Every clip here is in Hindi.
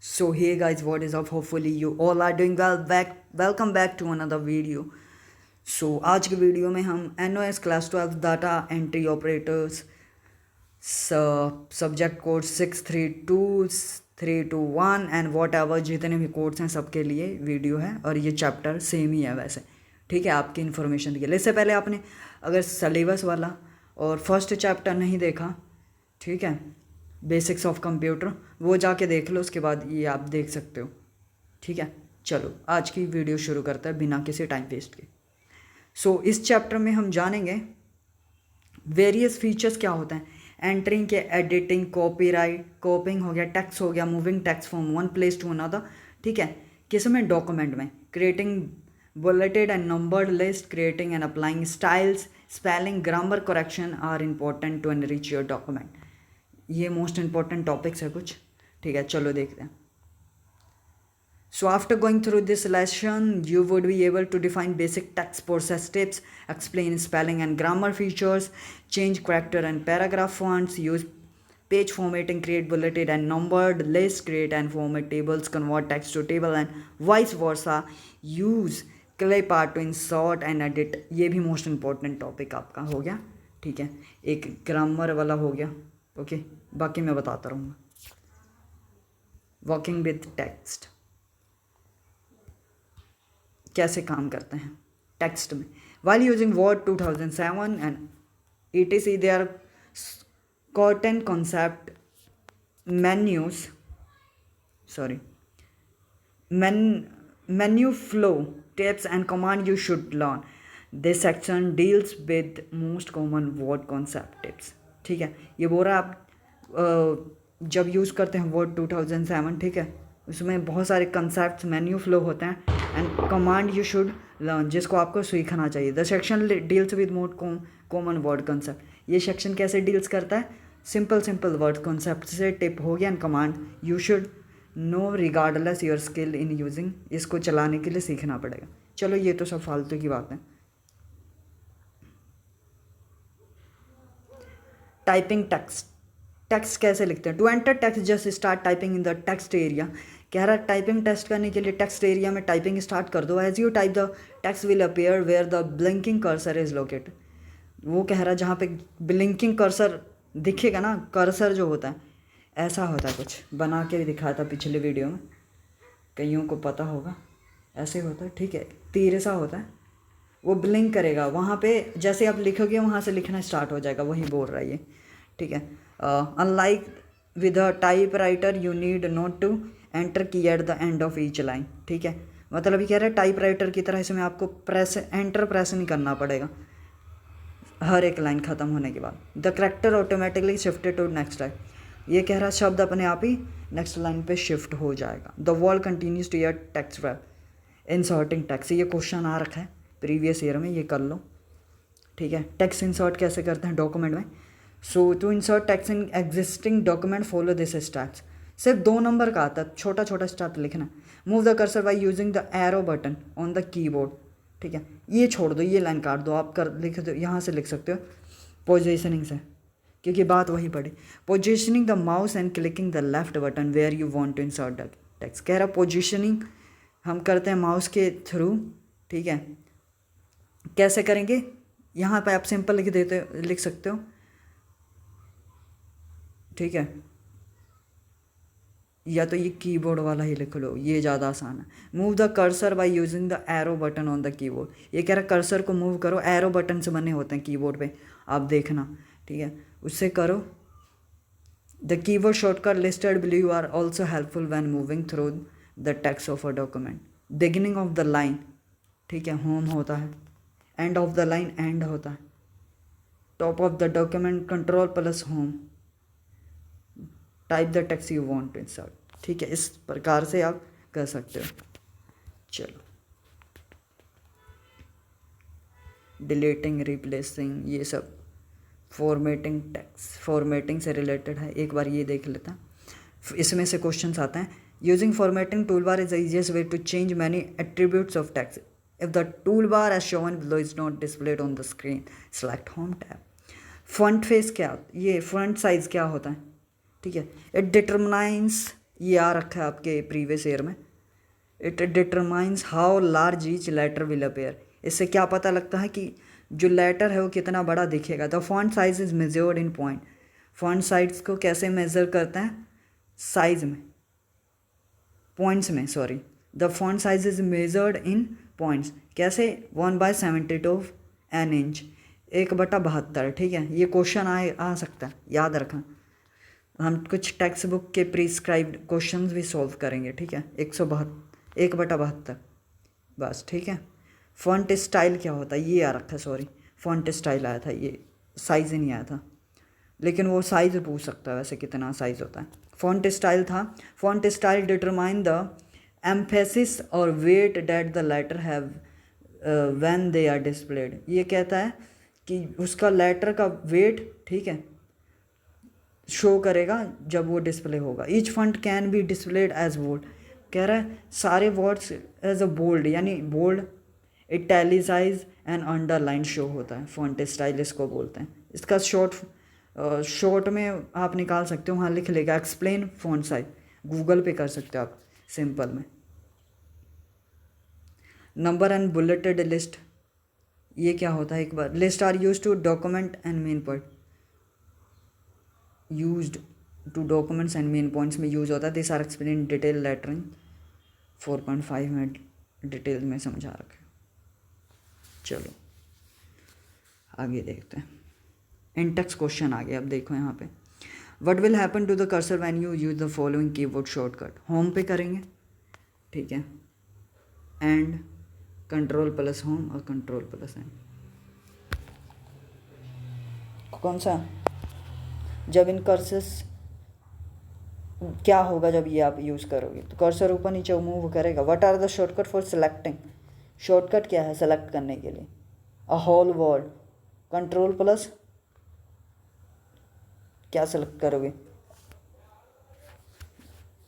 So hey guys, what is up? Hopefully you all are doing well. Welcome back to another video. So आज के वीडियो में हम NOS class 12 data entry operators subject code 632 321 and what ever जितने भी कोड्स हैं सबके लिए वीडियो है। और ये चैप्टर सेम ही है वैसे, ठीक है, आपकी इन्फॉर्मेशन के लिए। इससे पहले आपने अगर सिलेबस वाला और फर्स्ट चैप्टर नहीं देखा, ठीक है, बेसिक्स ऑफ कंप्यूटर, वो जाके देख लो, उसके बाद ये आप देख सकते हो, ठीक है। चलो आज की वीडियो शुरू करते हैं बिना किसी टाइम वेस्ट के। सो इस चैप्टर में हम जानेंगे वेरियस फीचर्स क्या होते हैं एंटरिंग के, एडिटिंग, कॉपीराइट, कॉपिंग हो गया, टेक्स्ट हो गया, moving text from one place to another, ठीक है, किस में, डॉक्यूमेंट में, creating bulleted and numbered list, creating and applying styles, spelling, grammar correction are important to enrich your document. ये मोस्ट इंपॉर्टेंट टॉपिक्स है कुछ, ठीक है। चलो देखते हैं। So after going through this lesson, you would be able to define basic text process tips, explain spelling and grammar features, change character and paragraph fonts, use page formatting, create bulleted and numbered lists, create and format tables, convert text to table and vice versa, use clip art to insert and edit। ये भी मोस्ट इंपॉर्टेंट टॉपिक आपका हो गया, ठीक है। एक ग्रामर वाला हो गया, ओके, बाकी मैं बताता रहूँगा। वर्किंग विद टेक्स्ट कैसे काम करते हैं टेक्स्ट में। While using Word 2007 and ETC they are certain concept menus, sorry, menu flow tips and command you should learn. This section deals with most common word concept tips, ठीक है। ये बोल रहा है आप जब यूज़ करते हैं वर्ड 2007, ठीक है, उसमें बहुत सारे कंसेप्ट मेन्यू फ्लो होते हैं and command you should learn, जिसको आपको सीखना चाहिए। The section deals with more common word concept. ये सेक्शन कैसे डील्स करता है, सिंपल वर्ड कॉन्सेप्ट से टिप हो गया and command you should know regardless your skill in using. इसको चलाने के लिए सीखना पड़ेगा। चलो ये तो सब फालतू की बात है। टाइपिंग टेक्स्ट कैसे लिखते हैं। To enter text just start typing in the text area. कह रहा है टाइपिंग टेस्ट करने के लिए टेक्स्ट एरिया में टाइपिंग स्टार्ट कर दो। As you type the text will appear where the blinking cursor is located. वो कह रहा है जहाँ पे ब्लिंकिंग कर्सर दिखेगा ना, कर्सर जो होता है ऐसा होता है, कुछ बना के भी दिखाया था पिछले वीडियो में, कईयों को पता होगा, ऐसे होता है, ठीक है, तीर सा होता है, वो ब्लिंक करेगा वहाँ पे, जैसे आप लिखोगे वहाँ से लिखना स्टार्ट हो जाएगा, वही बोल रहा है ये, ठीक है। Unlike with a typewriter you need not to enter key at the end of each line, ठीक है। मतलब ये कह रहा है टाइप राइटर की तरह इसमें आपको एंटर प्रेस नहीं करना पड़ेगा हर एक लाइन ख़त्म होने के बाद। The character automatically shifted to next line. ये कह रहा है शब्द अपने आप ही नेक्स्ट लाइन पे शिफ्ट हो जाएगा। The word continues to year text web inserting text. ये क्वेश्चन आ रखा है प्रीवियस ईयर में, ये कर लो, ठीक है। टेक्स्ट इंसर्ट कैसे करते हैं डॉक्यूमेंट में। So to insert text in existing document follow this steps. सिर्फ 2 नंबर का आता है, छोटा छोटा स्टेप लिखना। Move the cursor by using the arrow button on the keyboard, ठीक है। ये छोड़ दो, ये लाइन काट दो, आप कर लिख दो, यहाँ से लिख सकते हो पोजिशनिंग से, क्योंकि बात वही पड़ी। Positioning the mouse and clicking the left button where you want to insert the text. कह रहा पोजिशनिंग हम करते हैं माउस के थ्रू, ठीक है। कैसे करेंगे, यहाँ पे आप सिंपल लिख सकते हो, ठीक है, या तो ये कीबोर्ड वाला ही लिख लो, ये ज़्यादा आसान है। Move the cursor by using the arrow button on the keyboard. ये कह रहा है कर्सर को मूव करो, एरो बटन से बने होते हैं कीबोर्ड पे, आप देखना, ठीक है, उससे करो। The keyboard shortcut listed below are also helpful when moving through the text of a document. Beginning of the line, ठीक है, होम होता है, end of the line end होता है, top of the document control plus home, type the text you want to insert, ठीक है। इस प्रकार से आप कर सकते हो। चलो डिलीटिंग, रिप्लेसिंग, ये सब फॉर्मेटिंग, टेक्स्ट फॉर्मेटिंग से रिलेटेड है, एक बार ये देख लेते हैं। इसमें से क्वेश्चंस आते हैं। Using formatting tool bar is the easiest way to change many attributes of text. If the tool bar as shown below is not displayed on the screen, select home tab. Front face क्या, ये फ्रंट साइज क्या होता है, ठीक है। इट डिटरमाइंस ये आ रखा है आपके प्रीवियस ईयर में। It determines how large each letter will appear. इससे क्या पता लगता है कि जो लेटर है वो कितना बड़ा दिखेगा। The font size is measured in point. Font size को कैसे मेज़र करते हैं? साइज में, पॉइंट्स में, sorry. The font size is measured in points. कैसे? 1/72 एन इंच, 1/72। ठीक है, ये क्वेश्चन आ सकता है, याद रखना। हम कुछ टेक्स्ट बुक के प्रिस्क्राइब्ड क्वेश्चंस भी सॉल्व करेंगे। ठीक है, 1/72 बस। ठीक है, फॉन्ट स्टाइल क्या होता है ये आ रखा है, सॉरी फॉन्ट स्टाइल आया था, ये साइज़ ही नहीं आया था, लेकिन वो साइज़ पूछ सकता है वैसे कितना साइज़ होता है। फॉन्ट स्टाइल था, font style determine the emphasis और weight that the letter have when they are displayed. ये कहता है कि उसका लेटर का वेट, ठीक है, शो करेगा जब वो डिस्प्ले होगा। Each font can be displayed as bold. कह रहा है सारे वर्ड्स एज अ बोल्ड, यानी bold, italicise and underline show होता है। फॉन्ट स्टाइल इसको बोलते हैं। इसका शॉर्ट में आप निकाल सकते हो, वहाँ लिख लेगा एक्सप्लेन फॉन्ट साइज, गूगल पे कर सकते हो आप सिंपल में। नंबर एंड बुलेटेड लिस्ट, ये क्या होता है एक बार? List are use to document and main point, used to documents and main points में यूज होता है। This are explain detail lettering 4.5 में डिटेल में समझा रखा है। चलो आगे देखते हैं। इंटेक्स क्वेश्चन आ गया, अब देखो यहाँ पे। What will happen to the cursor when you use the following keyboard shortcut. Home पे करेंगे, ठीक है, एंड कंट्रोल+ होम और कंट्रोल+ एंड। कौन सा? जब इन कर्सर्स क्या होगा जब ये आप यूज़ करोगे तो कर्सर ऊपर नीचे मूव करेगा। What are the shortcut for selecting. Shortcut क्या है सेलेक्ट करने के लिए? A whole word. कंट्रोल+ क्या सेलेक्ट करोगे?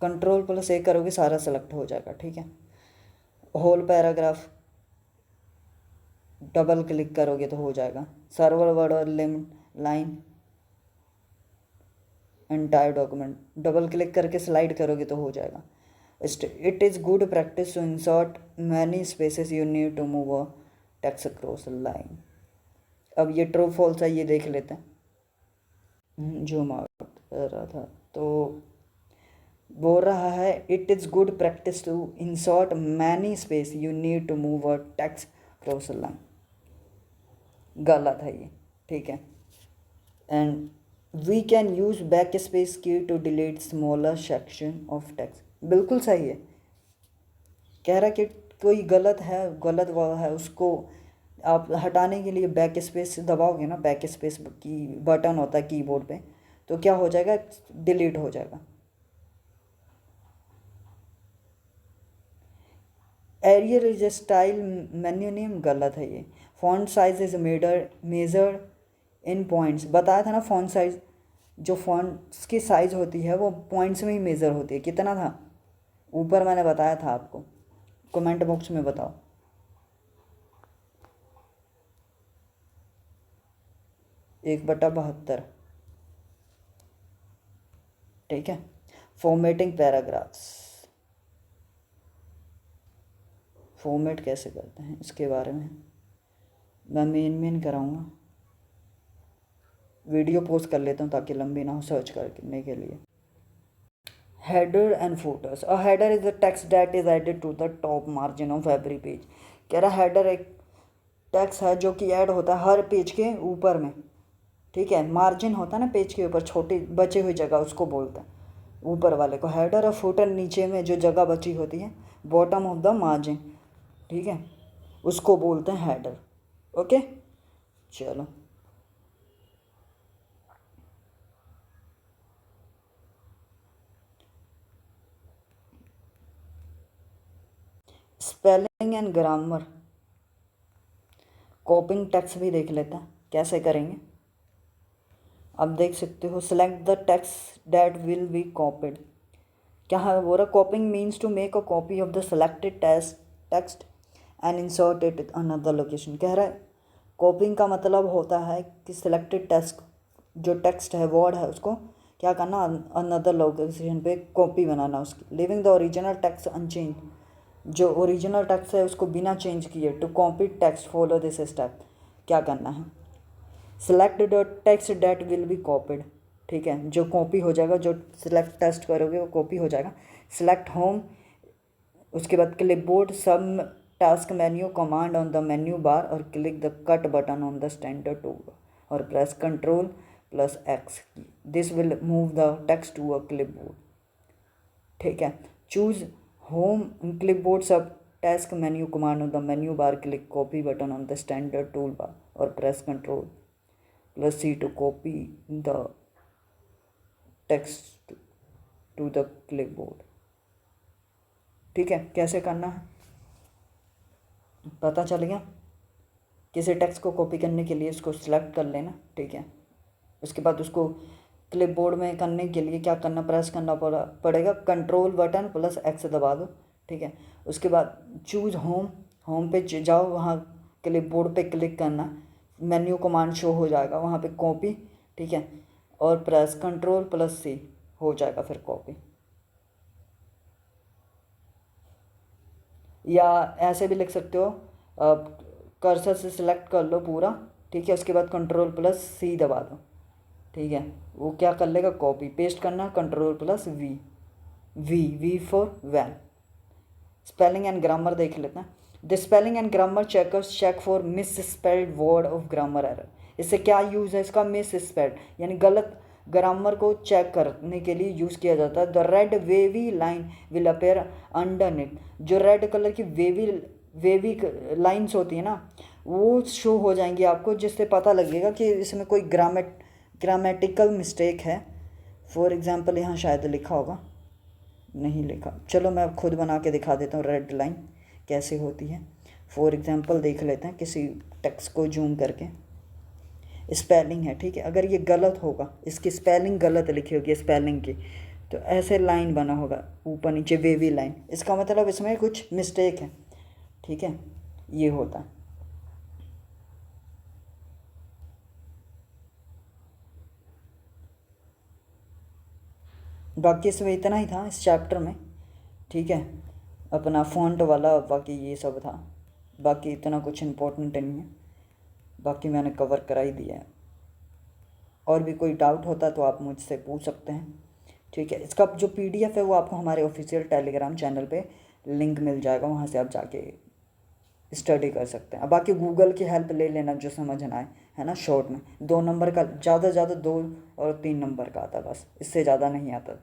कंट्रोल+A करोगे, सारा सेलेक्ट हो जाएगा। ठीक है, होल पैराग्राफ डबल क्लिक करोगे तो हो जाएगा। सर्वर वर्ड और limit line, entire document double click करके स्लाइड करोगे तो हो जाएगा। It is good practice to insert many spaces you need to move a text across line. अब ये ट्रू फॉल्स है, ये देख लेते हैं। जो मार्क कर रहा था तो बोल रहा है it is good practice to insert many space you need to move a text across line. गलत है ये, ठीक है। And we can use backspace key to delete smaller section of text. बिल्कुल सही है। कह रहा कि कोई गलत वर्ड है उसको आप हटाने के लिए बैक स्पेस दबाओगे ना, बैक स्पेस की बटन होता है कीबोर्ड पे, तो क्या हो जाएगा? डिलीट हो जाएगा। Arial is style menu name, गलत है ये। Font size is measured in points. बताया था ना फॉन्ट साइज, जो फॉन्ट्स की साइज़ होती है वो पॉइंट्स में ही मेज़र होती है। कितना था ऊपर मैंने बताया था आपको, कमेंट बॉक्स में बताओ। एक बटा 72, ठीक है। फॉर्मेटिंग पैराग्राफ्स, फॉर्मेट कैसे करते हैं इसके बारे में मैं मेन कराऊंगा। वीडियो पोस्ट कर लेता हूँ ताकि लंबी ना हो सर्च करने के लिए। Header and footers. A header is the text that is added to the top margin of every page. कह रहा हेडर एक टेक्स्ट है जो कि ऐड होता है हर पेज के ऊपर में, ठीक है। मार्जिन होता है ना पेज के ऊपर, छोटी बची हुई जगह, उसको बोलते हैं ऊपर वाले को हेडर। और फुटर नीचे में जो जगह बची होती है, बॉटम ऑफ द मार्जिन, ठीक है, उसको बोलते हैं हेडर। ओके, चलो स्पेलिंग एंड ग्रामर, कॉपिंग टेक्स्ट भी देख लेते हैं कैसे करेंगे। अब देख सकते हो, select the text that will be copied. क्या है वो रहा? Copying means to make a copy of the selected text and insert it another location. कह रहा है कॉपिंग का मतलब होता है कि सिलेक्टेड टेक्स्ट, जो टेक्स्ट है वर्ड है, उसको क्या करना, अनदर लोकेशन पे कॉपी बनाना उसकी। Leaving the original text unchange, जो ओरिजिनल टेक्स्ट है उसको बिना चेंज किए। To copy text follow this step, क्या करना है, select the text that will be copied, ठीक है, जो कॉपी हो जाएगा, जो सिलेक्ट टेस्ट करोगे वो कॉपी हो जाएगा। सिलेक्ट होम, उसके बाद clipboard, sub task menu, command on the menu bar और click the cut button on the standard tool और press control plus X, this will move the text to a clipboard, ठीक है। Choose home clipboard, sub task menu, command on the menu bar, click copy button on the standard tool bar और press control plus C to copy the text to the clipboard, ठीक है। कैसे करना है पता चल गया। किसी टेक्स्ट को कॉपी करने के लिए उसको सिलेक्ट कर लेना, ठीक है। उसके बाद उसको क्लिपबोर्ड में करने के लिए क्या करना, प्रेस करना पड़ेगा कंट्रोल बटन प्लस एक्स दबा दो, ठीक है। उसके बाद चूज होम, होम पे जाओ, वहाँ क्लिपबोर्ड पे क्लिक करना, मेन्यू कमांड शो हो जाएगा, वहाँ पे कॉपी, ठीक है, और प्रेस कंट्रोल प्लस C हो जाएगा फिर कॉपी। या ऐसे भी लिख सकते हो, कर्सर से सिलेक्ट कर लो पूरा, ठीक है, उसके बाद कंट्रोल प्लस C दबा दो, ठीक है, वो क्या कर लेगा, कॉपी पेस्ट करना, control plus V for van. Spelling and grammar देख लेते हैं। The spelling and grammar checkers check for misspelled word of grammar error. इससे क्या यूज़ है इसका, मिस स्पेल्ड यानी गलत ग्रामर को चेक करने के लिए यूज़ किया जाता है। The red wavy line will appear underneath, जो रेड कलर की वेवी लाइन्स होती है ना, वो शो हो जाएंगी आपको, जिससे पता लगेगा कि इसमें कोई ग्रामेटिकल मिस्टेक है। फॉर एग्जांपल यहाँ शायद लिखा होगा, नहीं लिखा, चलो मैं खुद बना के दिखा देता हूँ रेड लाइन कैसे होती है। फॉर एग्जांपल देख लेते हैं किसी टेक्स्ट को जूम करके। स्पेलिंग है, ठीक है, अगर ये गलत होगा, इसकी स्पेलिंग गलत लिखी होगी स्पेलिंग की, तो ऐसे लाइन बना होगा ऊपर नीचे वेवी लाइन, इसका मतलब इसमें कुछ मिस्टेक है, ठीक है, ये होता है। बाकी इसमें इतना ही था इस चैप्टर में, ठीक है, अपना फ़ॉन्ट वाला, बाकी ये सब था, बाकी इतना कुछ इम्पोर्टेंट नहीं है, बाकी मैंने कवर करा ही दिया है। और भी कोई डाउट होता तो आप मुझसे पूछ सकते हैं, ठीक है। इसका जो PDF है वो आपको हमारे ऑफिशियल टेलीग्राम चैनल पे लिंक मिल जाएगा, वहाँ से आप जाके स्टडी कर सकते हैं। अब बाकी गूगल की हेल्प ले लेना जो समझ ना आए, है ना। शॉर्ट में 2 नंबर का, ज़्यादा 2 और 3 नंबर का आता, बस इससे ज़्यादा नहीं आता।